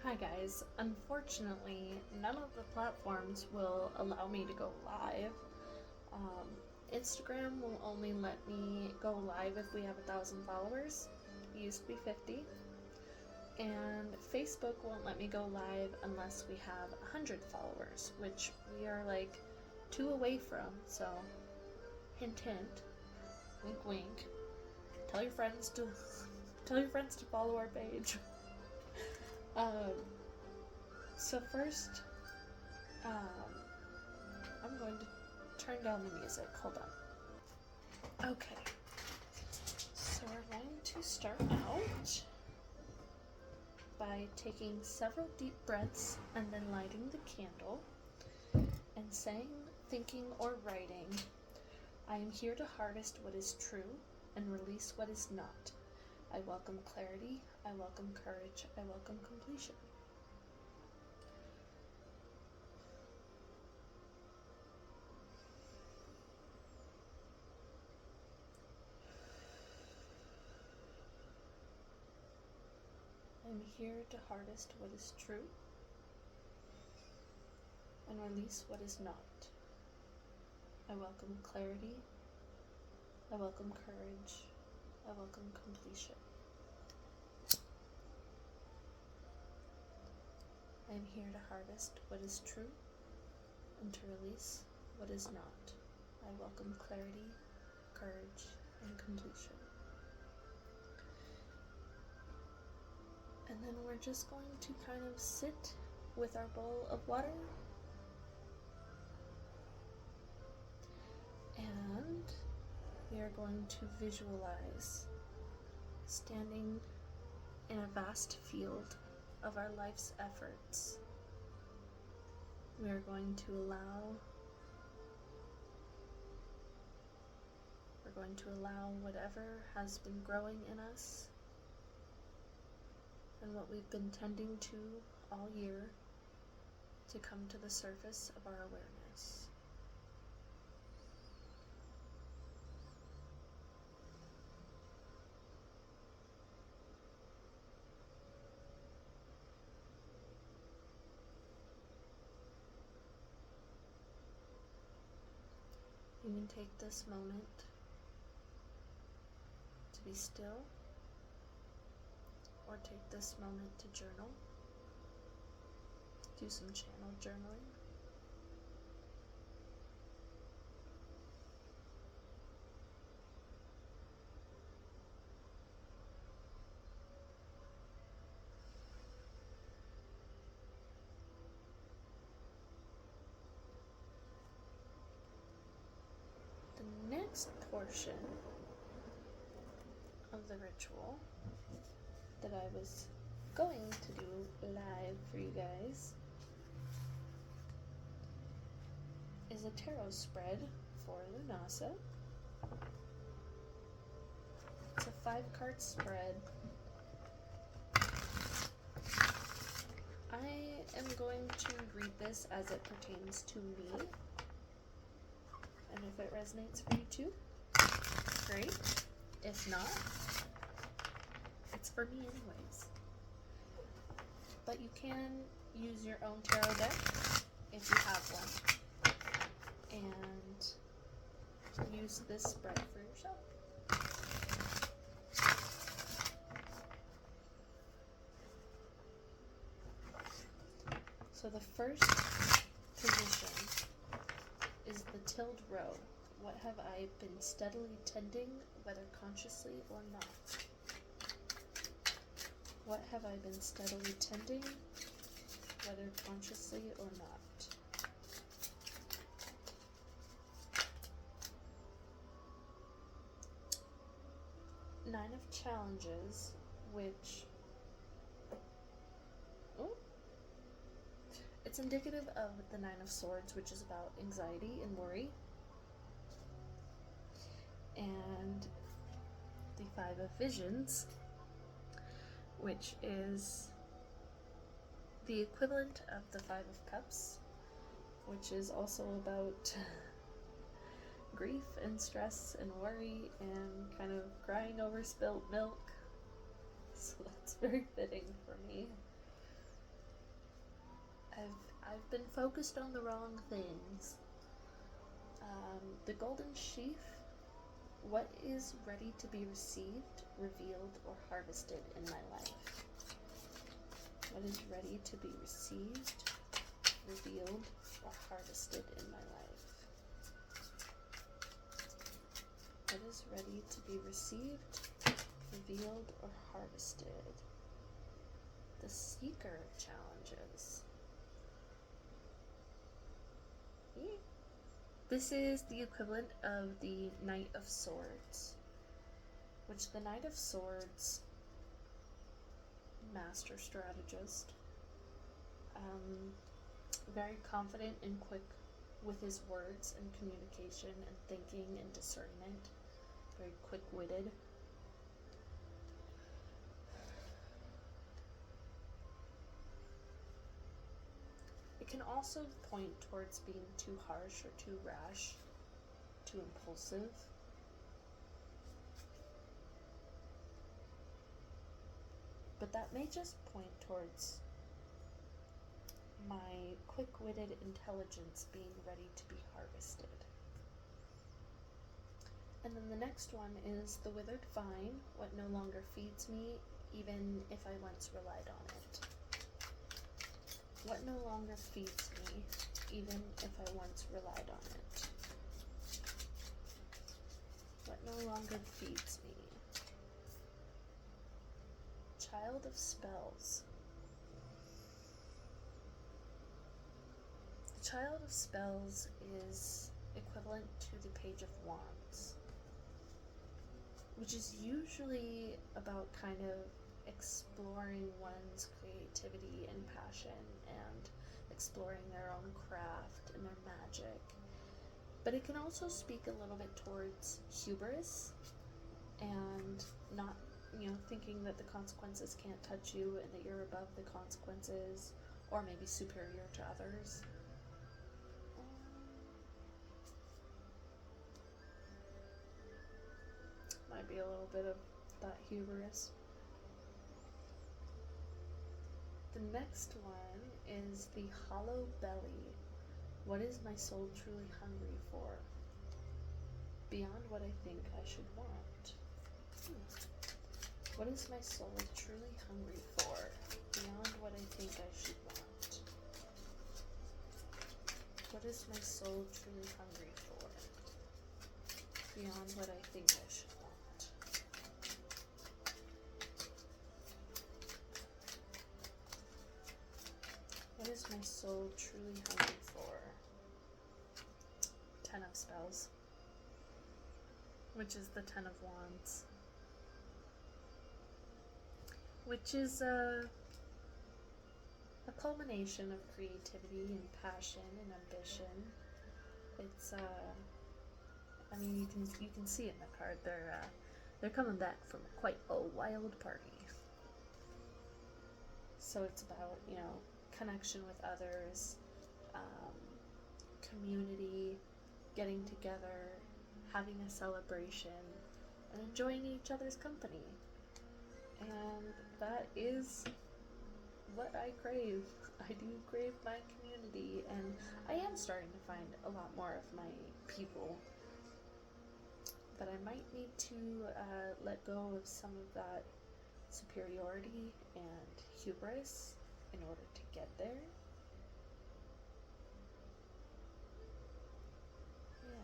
Hi guys, unfortunately none of the platforms will allow me to go live. Instagram will only let me go live if we have 1,000 followers. It used to be 50. And Facebook won't let me go live unless we have 100 followers, which we are like 2 away from, so hint hint, wink wink, tell your friends to follow our page. So first, I'm going to turn down the music. Hold on. Okay. So we're going to start out by taking several deep breaths and then lighting the candle and saying, thinking, or writing, I am here to harvest what is true and release what is not. I welcome clarity. I welcome courage. I welcome completion. I'm here to harvest what is true and release what is not. I welcome clarity. I welcome courage. I welcome completion. I am here to harvest what is true and to release what is not. I welcome clarity, courage, and completion. And then we're just going to kind of sit with our bowl of water and we are going to visualize standing in a vast field of our life's efforts. We are going to allow whatever has been growing in us and what we've been tending to all year to come to the surface of our awareness. You can take this moment to be still, or take this moment to journal, do some channel journaling. The next portion of the ritual that I was going to do live for you guys is a tarot spread for Lughnasadh. It's a 5-card spread. I am going to read this as it pertains to me, and if it resonates for you too, great. If not, it's for me anyways. But you can use your own tarot deck if you have one, and use this spread for yourself. So the first position is the tilled row. What have I been steadily tending, whether consciously or not? What have I been steadily tending, whether consciously or not? Nine of Challenges, which it's indicative of the Nine of Swords, which is about anxiety and worry. And the Five of Visions, which is the equivalent of the Five of Cups, which is also about grief and stress and worry and kind of crying over spilt milk. So that's very fitting for me. been focused on the wrong things. The golden sheaf. What is ready to be received, revealed, or harvested in my life? What is ready to be received, revealed, or harvested in my life? What is ready to be received, revealed, or harvested? The Seeker challenges. This is the equivalent of the Knight of Swords, which the Knight of Swords, master strategist, very confident and quick with his words and communication and thinking and discernment, very quick-witted. It can also point towards being too harsh or too rash, too impulsive. But that may just point towards my quick-witted intelligence being ready to be harvested. And then the next one is the withered vine, what no longer feeds me, even if I once relied on it. What no longer feeds me, even if I once relied on it. What no longer feeds me. Child of Spells. The Child of Spells is equivalent to the Page of Wands, which is usually about kind of exploring one's creativity and passion and exploring their own craft and their magic. But it can also speak a little bit towards hubris and not, thinking that the consequences can't touch you and that you're above the consequences, or maybe superior to others. Might be a little bit of that hubris. The next one is the hollow belly. What is my soul truly hungry for? Beyond what I think I should want. What is my soul truly hungry for? Beyond what I think I should want. What is my soul truly hungry for? Beyond what I think I should want. What is my soul truly hungry for? Ten of Spells, which is the Ten of Wands, which is a culmination of creativity and passion and ambition. It's you can see it in the card. They're coming back from quite a wild party. So it's about connection with others, community, getting together, having a celebration, and enjoying each other's company. And that is what I crave. I do crave my community, and I am starting to find a lot more of my people. But I might need to let go of some of that superiority and hubris in order to get there. Yeah.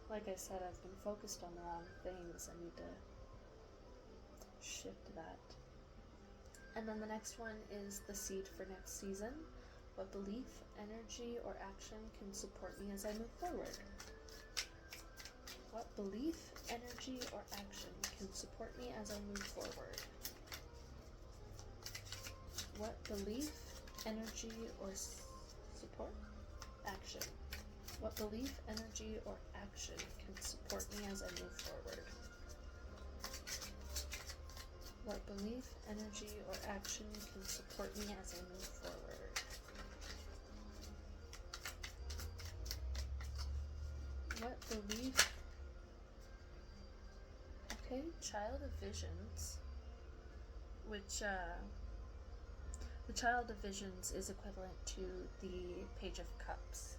Like I said, I've been focused on the wrong things. I need to shift that. And then the next one is the seed for next season. What belief, energy, or action can support me as I move forward? What belief, energy, or action can support me as I move forward? What belief, energy, or support? Action. What belief, energy, or action can support me as I move forward? What belief, energy, or action can support me as I move forward? What belief? Okay, Child of Visions. which the Child of Visions is equivalent to the Page of Cups.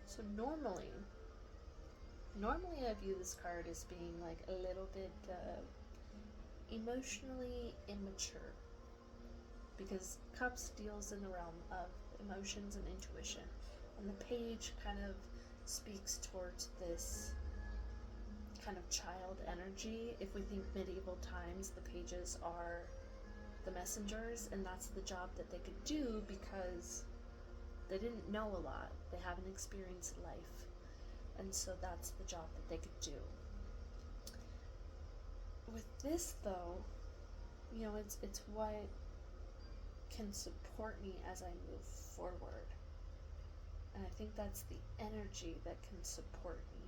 So normally I view this card as being like a little bit emotionally immature, because Cups deals in the realm of emotions and intuition, and the page kind of speaks towards this kind of child energy. If we think medieval times, the pages are the messengers, and that's the job that they could do because they didn't know a lot, they haven't experienced life, and so that's the job that they could do. With this though, you know, it's what can support me as I move forward, and I think that's the energy that can support me.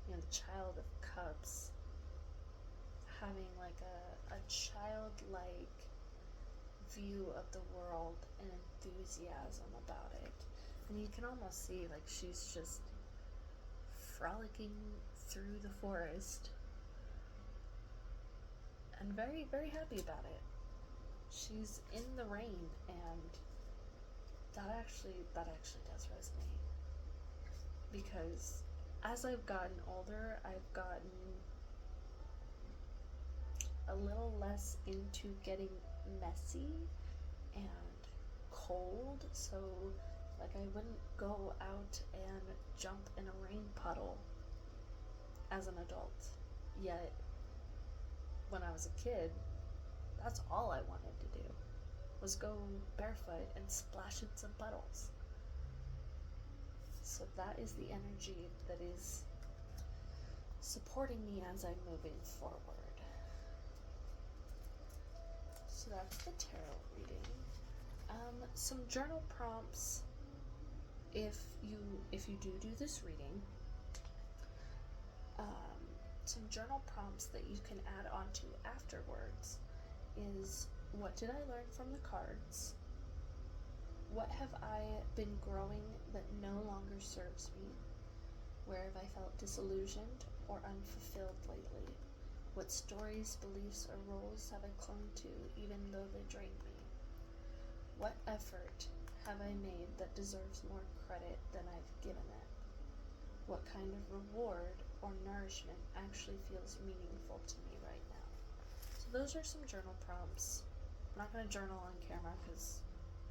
You know, the Child of Cups, having like a childlike view of the world and enthusiasm about it, and you can almost see like she's just frolicking through the forest and very, very happy about it. She's in the rain, and that actually does resonate, because as I've gotten older, I've gotten a little less into getting messy and cold, so like I wouldn't go out and jump in a rain puddle as an adult. Yet when I was a kid, that's all I wanted to do, was go barefoot and splash in some puddles. So that is the energy that is supporting me as I'm moving forward. So that's the tarot reading. Some journal prompts, if you do this reading, some journal prompts that you can add on to afterwards is, what did I learn from the cards? What have I been growing that no longer serves me? Where have I felt disillusioned or unfulfilled lately? What stories, beliefs, or roles have I clung to even though they drain me? What effort have I made that deserves more credit than I've given it? What kind of reward or nourishment actually feels meaningful to me right now? So those are some journal prompts. I'm not going to journal on camera because,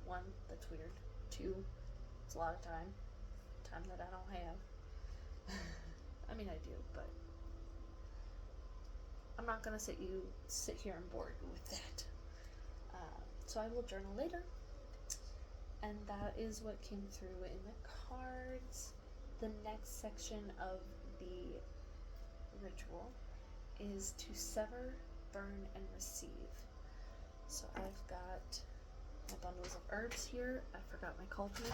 one, that's weird. Two, it's a lot of time that I don't have. I mean, I do, but I'm not going to sit here and bore you with that. So I will journal later. And that is what came through in the cards. The next section of the ritual is to sever, burn, and receive. So I've got my bundles of herbs here. I forgot my cauldron.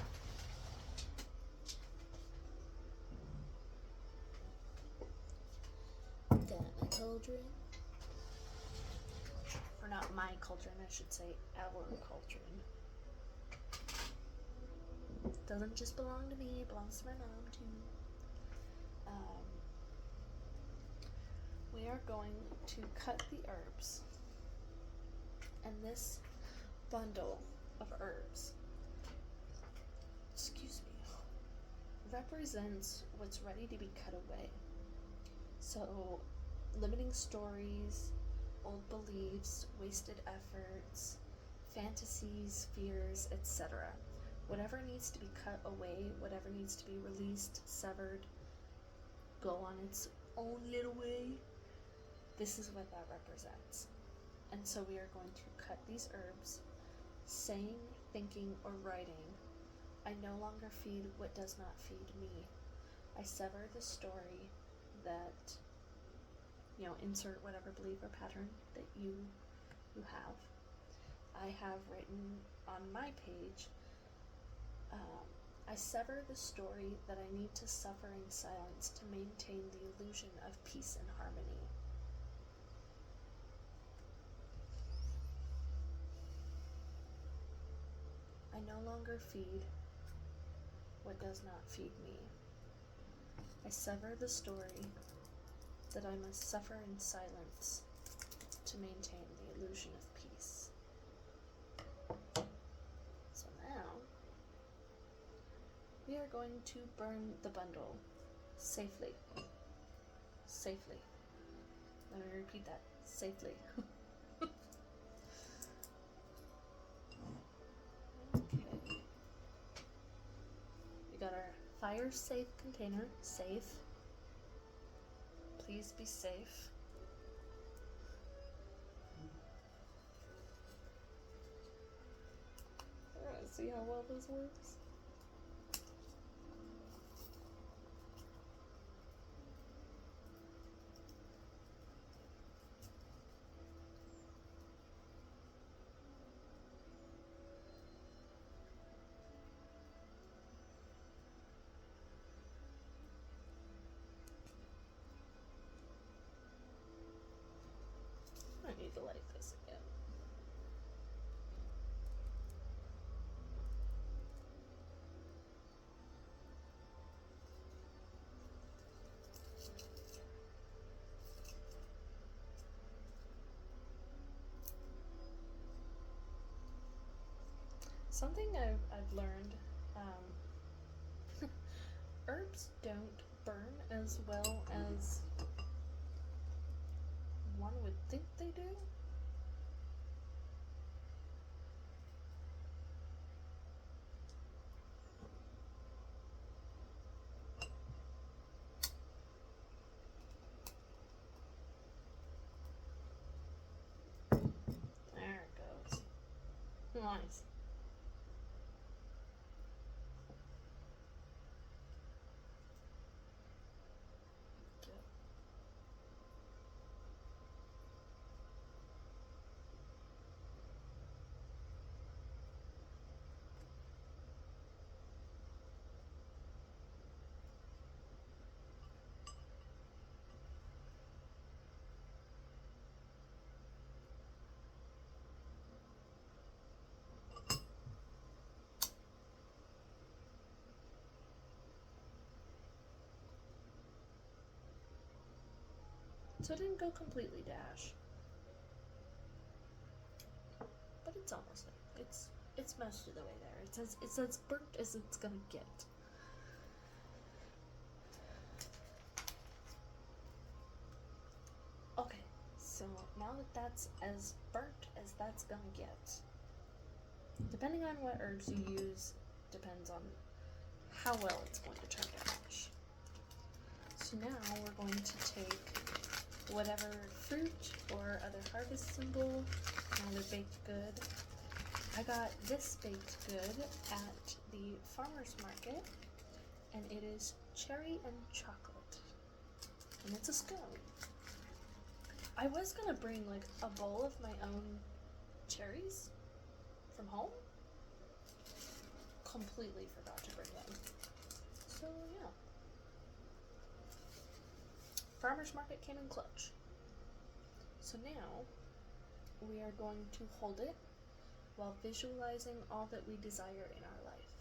Got my cauldron. Or not my cauldron, I should say our cauldron. Doesn't just belong to me, it belongs to my mom too. We are going to cut the herbs, and this bundle of herbs, represents what's ready to be cut away. So limiting stories, old beliefs, wasted efforts, fantasies, fears, etc. Whatever needs to be cut away, whatever needs to be released, severed, go on its own little way, this is what that represents. And so we are going to cut these herbs, saying, thinking, or writing, I no longer feed what does not feed me. I sever the story that, insert whatever belief or pattern that you have. I have written on my page, I sever the story that I need to suffer in silence to maintain the illusion of peace and harmony. I no longer feed what does not feed me. I sever the story that I must suffer in silence to maintain the illusion of peace. So now, we are going to burn the bundle safely. Safely. Let me repeat that. Safely. Okay. We got our fire safe container. Safe. Please be safe. Alright, see how well this works? I need to light this again. Something I've learned, herbs don't burn as well as one would think they do. There it goes. Nice. So it didn't go completely dash, but it's almost there. It's most of the way there. It's as burnt as it's gonna get. Okay, so now that that's as burnt as that's gonna get, depending on what herbs you use, depends on how well it's going to turn to ash. So now we're going to take whatever fruit or other harvest symbol, another baked good. I got this baked good at the farmer's market, and it is cherry and chocolate, and it's a scone. I was gonna bring like a bowl of my own cherries from home. Completely forgot to bring them. So yeah. Farmer's market came in clutch. So now we are going to hold it while visualizing all that we desire in our life.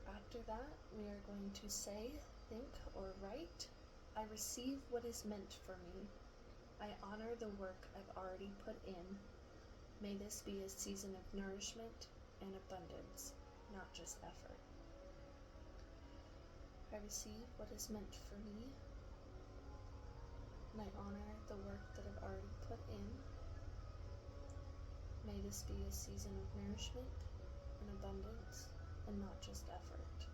After that, we are going to say, think, or write, I receive what is meant for me. I honor the work I've already put in. May this be a season of nourishment and abundance, not just effort. I receive what is meant for me, and I honor the work that I've already put in. May this be a season of nourishment and abundance, and not just effort.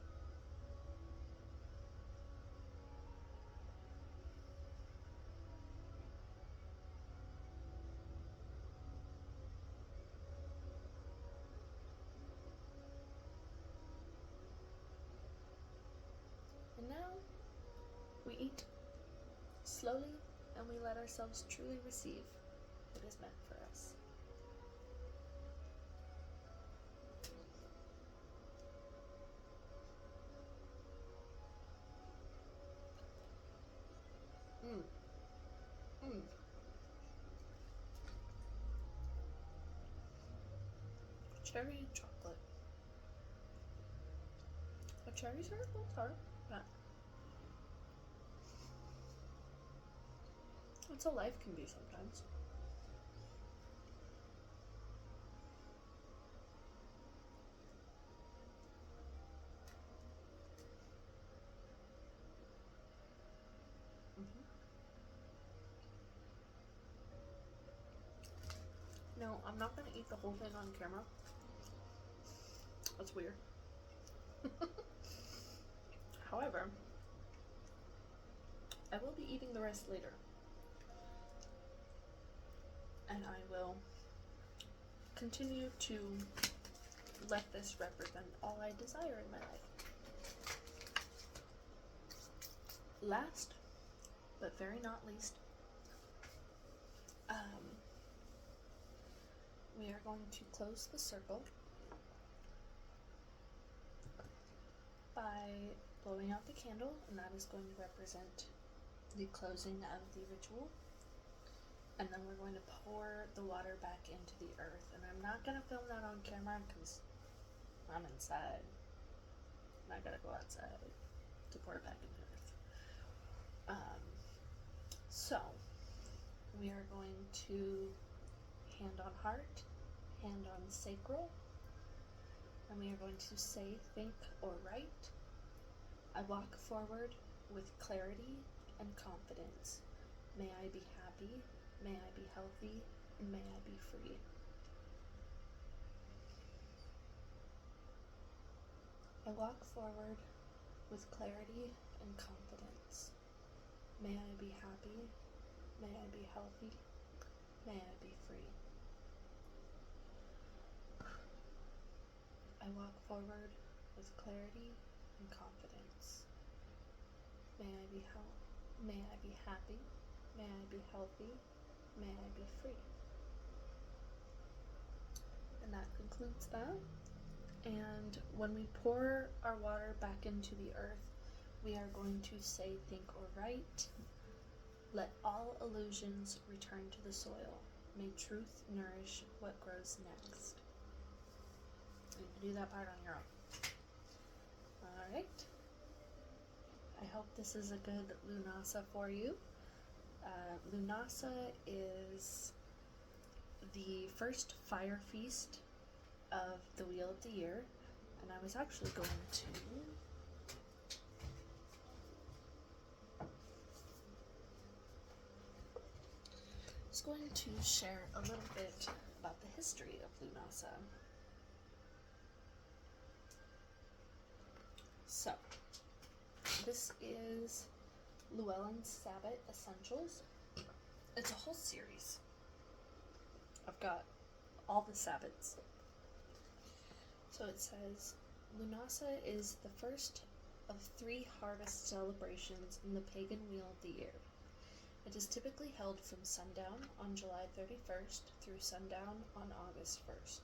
And now, we eat slowly, and we let ourselves truly receive what is meant for us. Cherry and chocolate. The cherries are a little tart, but that's how life can be sometimes. No, I'm not gonna eat the whole thing on camera. That's weird. However, I will be eating the rest later. And I will continue to let this represent all I desire in my life. Last, but very not least, we are going to close the circle by blowing out the candle, and that is going to represent the closing of the ritual. And then we're going to pour the water back into the earth. And I'm not going to film that on camera because I'm inside. And I gotta go outside to pour it back in the earth. So, we are going to hand on heart, hand on sacral, and we are going to say, think, or write. I walk forward with clarity and confidence. May I be happy, may I be healthy, and may I be free. I walk forward with clarity and confidence. May I be happy, may I be healthy, may I be free. I walk forward with clarity and confidence. May I be happy, may I be healthy, may I be free. And that concludes that. And when we pour our water back into the earth, we are going to say, think, or write. Let all illusions return to the soil. May truth nourish what grows next. You can do that part on your own. Alright. I hope this is a good Lughnasadh for you. Lughnasadh is the first fire feast of the Wheel of the Year, and I was actually going to share a little bit about the history of Lughnasadh. So, this is Llewellyn's Sabbath Essentials. It's a whole series. I've got all the Sabbaths. So it says, Lughnasadh is the first of 3 harvest celebrations in the pagan Wheel of the Year. It is typically held from sundown on July 31st through sundown on August 1st.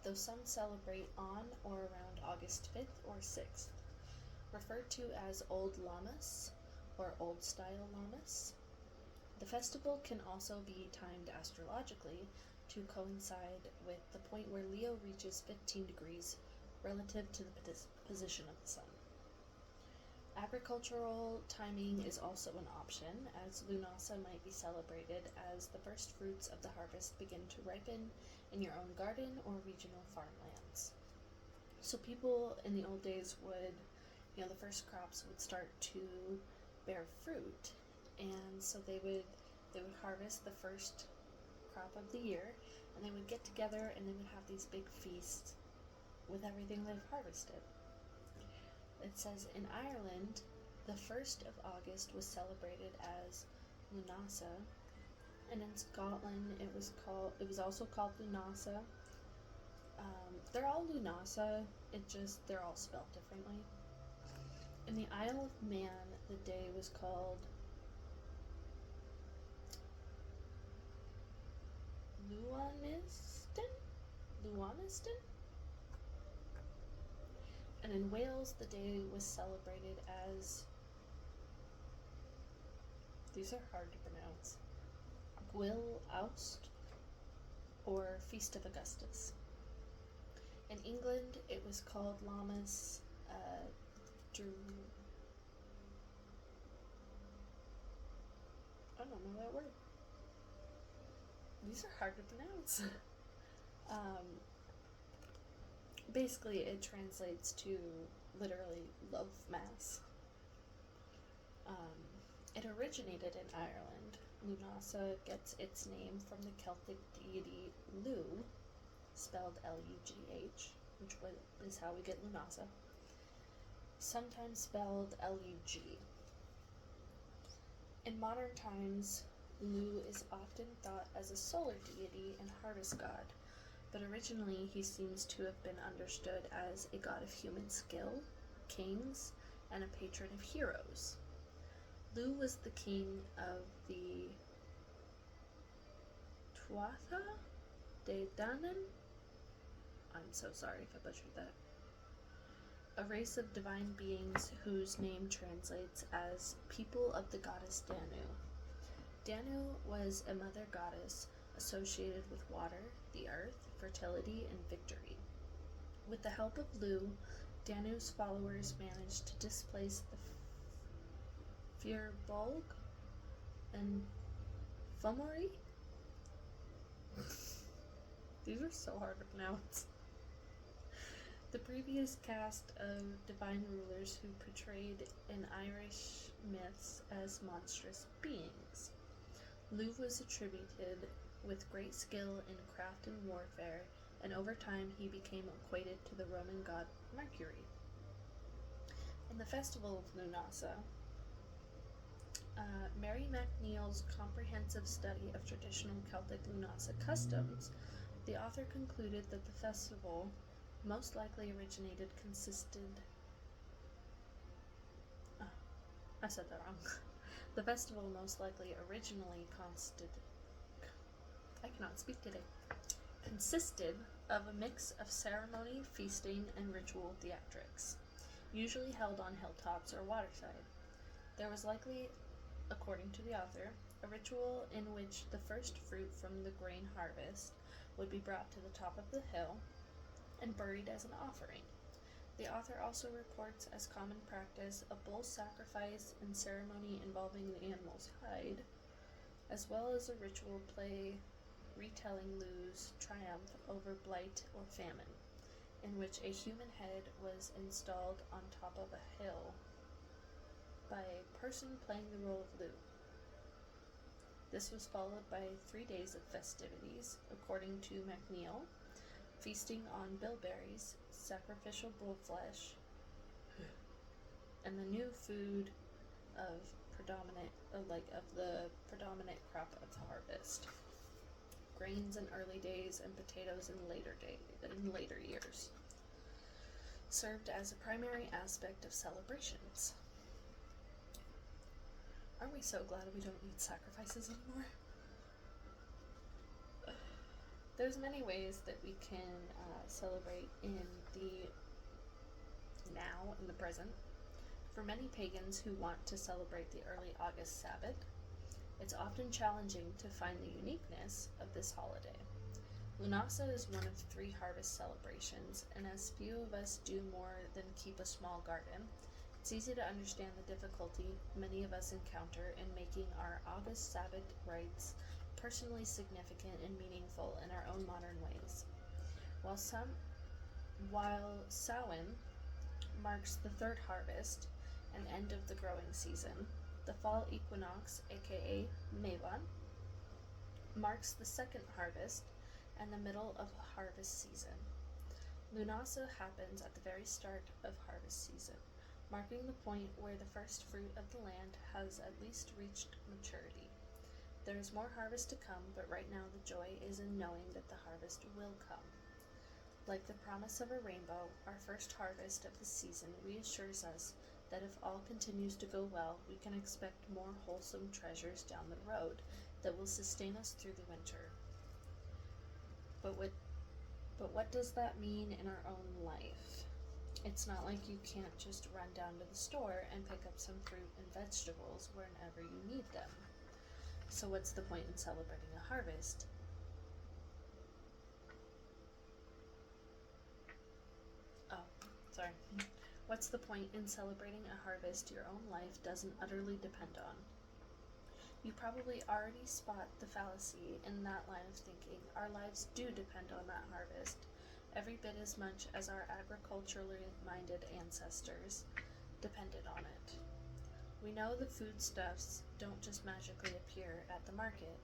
Though some celebrate on or around August 5th or 6th. Referred to as Old Lammas or Old Style Lammas. The festival can also be timed astrologically to coincide with the point where Leo reaches 15 degrees relative to the position of the sun. Agricultural timing is also an option, as Lughnasadh might be celebrated as the first fruits of the harvest begin to ripen in your own garden or regional farmlands. So people in the old days would, the first crops would start to bear fruit, and so they would harvest the first crop of the year, and they would get together and they would have these big feasts with everything they've harvested. It says in Ireland, the 1st of August was celebrated as Lughnasadh, and in Scotland it was also called Lughnasadh. They're all Lughnasadh, they're all spelled differently. In the Isle of Man, the day was called Lughnasadh? And in Wales, the day was celebrated as, these are hard to pronounce, Gwyl Awst, or Feast of Augustus. In England, it was called Lammas I don't know that word. These are hard to pronounce. Basically, it translates to literally love mass. It originated in Ireland. Lughnasadh gets its name from the Celtic deity Lugh, spelled L-U-G-H, which is how we get Lughnasadh, sometimes spelled L-U-G. In modern times, Lugh is often thought as a solar deity and harvest god, but originally he seems to have been understood as a god of human skill, kings, and a patron of heroes. Lugh was the king of the Tuatha de Danann. I'm so sorry if I butchered that. A race of divine beings whose name translates as people of the goddess Danu. Danu was a mother goddess associated with water, the earth, fertility, and victory. With the help of Lugh, Danu's followers managed to displace the Firbolg and Fomori. These are so hard to pronounce. The previous cast of divine rulers who portrayed in Irish myths as monstrous beings. Lugh was attributed with great skill in craft and warfare, and over time he became equated to the Roman god Mercury. In the festival of Lughnasadh, Mary MacNeil's comprehensive study of traditional Celtic Lughnasadh customs, the author concluded that the festival most likely originated I said that wrong. The festival most likely originally consisted of a mix of ceremony, feasting, and ritual theatrics, usually held on hilltops or waterside. There was likely, according to the author, a ritual in which the first fruit from the grain harvest would be brought to the top of the hill and buried as an offering. The author also reports as common practice a bull sacrifice and ceremony involving the animal's hide, as well as a ritual play retelling Lugh's triumph over blight or famine, in which a human head was installed on top of a hill by a person playing the role of Lugh. This was followed by 3 days of festivities, according to MacNeil, feasting on bilberries, sacrificial bull flesh, and the new food of the predominant crop of the harvest. Grains in early days and potatoes in later years served as a primary aspect of celebrations. Aren't we so glad we don't need sacrifices anymore? There's many ways that we can celebrate in the now, in the present. For many pagans who want to celebrate the early August Sabbath, it's often challenging to find the uniqueness of this holiday. Lughnasadh is one of 3 harvest celebrations, and as few of us do more than keep a small garden, it's easy to understand the difficulty many of us encounter in making our August Sabbath rites personally significant and meaningful in our own modern ways. While Samhain marks the 3rd harvest and end of the growing season, the fall equinox, aka Mevan, marks the 2nd harvest and the middle of harvest season. Lughnasadh happens at the very start of harvest season, marking the point where the first fruit of the land has at least reached maturity. There is more harvest to come, but right now the joy is in knowing that the harvest will come. Like the promise of a rainbow, our first harvest of the season reassures us that if all continues to go well, we can expect more wholesome treasures down the road that will sustain us through the winter. But what does that mean in our own life? It's not like you can't just run down to the store and pick up some fruit and vegetables whenever you need them. So what's the point in celebrating a harvest? Oh, sorry. What's the point in celebrating a harvest your own life doesn't utterly depend on? You probably already spot the fallacy in that line of thinking. Our lives do depend on that harvest, every bit as much as our agriculturally minded ancestors depended on it. We know the foodstuffs don't just magically appear at the market,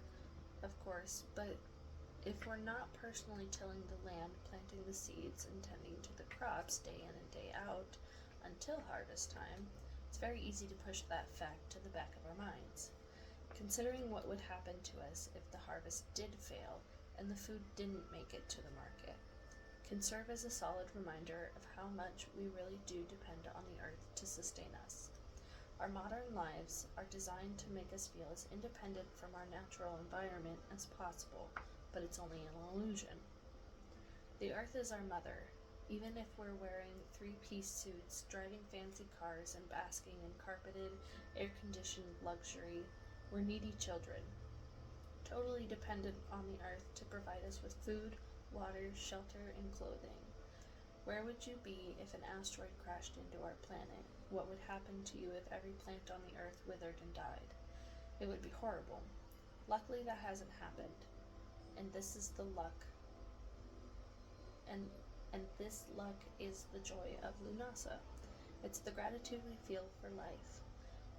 of course, but if we're not personally tilling the land, planting the seeds, and tending to the crops day in and day out until harvest time, it's very easy to push that fact to the back of our minds. Considering what would happen to us if the harvest did fail and the food didn't make it to the market, can serve as a solid reminder of how much we really do depend on the earth to sustain us. Our modern lives are designed to make us feel as independent from our natural environment as possible, but it's only an illusion. The earth is our mother. Even if we're wearing three-piece suits, driving fancy cars, and basking in carpeted, air-conditioned luxury, we're needy children, totally dependent on the earth to provide us with food, water, shelter, and clothing. Where would you be if an asteroid crashed into our planet? What would happen to you if every plant on the earth withered and died? It would be horrible. Luckily, that hasn't happened, and this is the luck. And this luck is the joy of Lughnasadh. It's the gratitude we feel for life,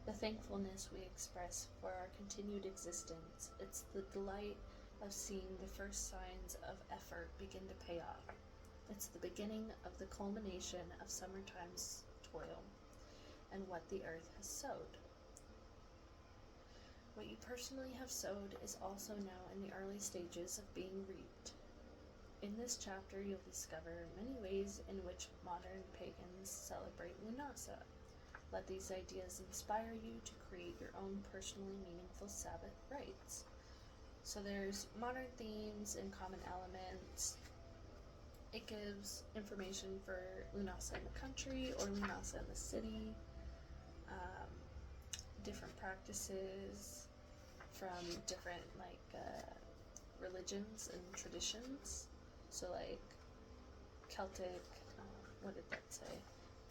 the thankfulness we express for our continued existence. It's the delight of seeing the first signs of effort begin to pay off. It's the beginning of the culmination of summertime's toil and what the earth has sowed. What you personally have sowed is also now in the early stages of being reaped. In this chapter, you'll discover many ways in which modern pagans celebrate Lughnasadh. Let these ideas inspire you to create your own personally meaningful Sabbath rites. So there's modern themes and common elements. It gives information for Lughnasadh in the country or Lughnasadh in the city, different practices from different religions and traditions. So like Celtic, what did that say?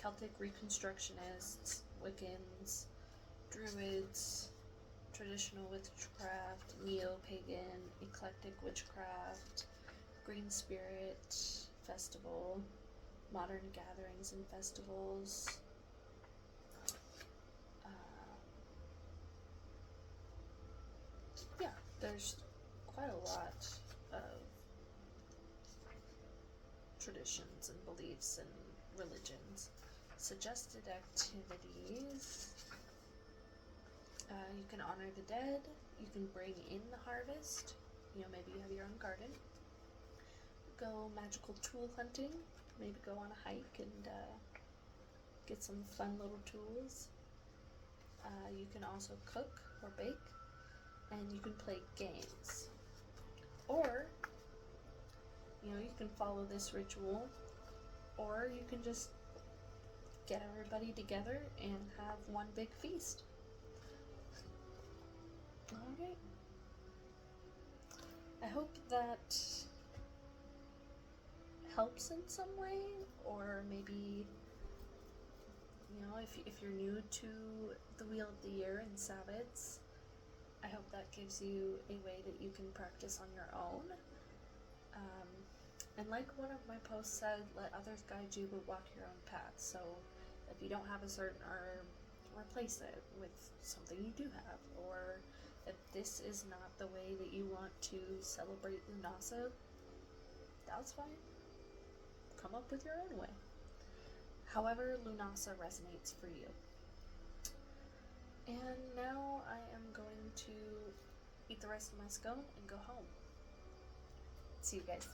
Celtic Reconstructionists, Wiccans, Druids, traditional witchcraft, neo-pagan, eclectic witchcraft, Green Spirit Festival, modern gatherings and festivals. There's quite a lot of traditions and beliefs and religions. Suggested activities. You can honor the dead. You can bring in the harvest. Maybe you have your own garden. Go magical tool hunting. Maybe go on a hike and get some fun little tools. You can also cook or bake. And you can play games. Or, you can follow this ritual. Or you can just get everybody together and have one big feast. Alright. I hope that helps in some way, or maybe, if you're new to the Wheel of the Year and Sabbats, I hope that gives you a way that you can practice on your own. And like one of my posts said, let others guide you, but walk your own path. So if you don't have a certain herb, replace it with something you do have. Or if this is not the way that you want to celebrate Lughnasadh, that's fine. Come up with your own way. However Lughnasadh resonates for you. And now I am going to eat the rest of my scone and go home. See you guys.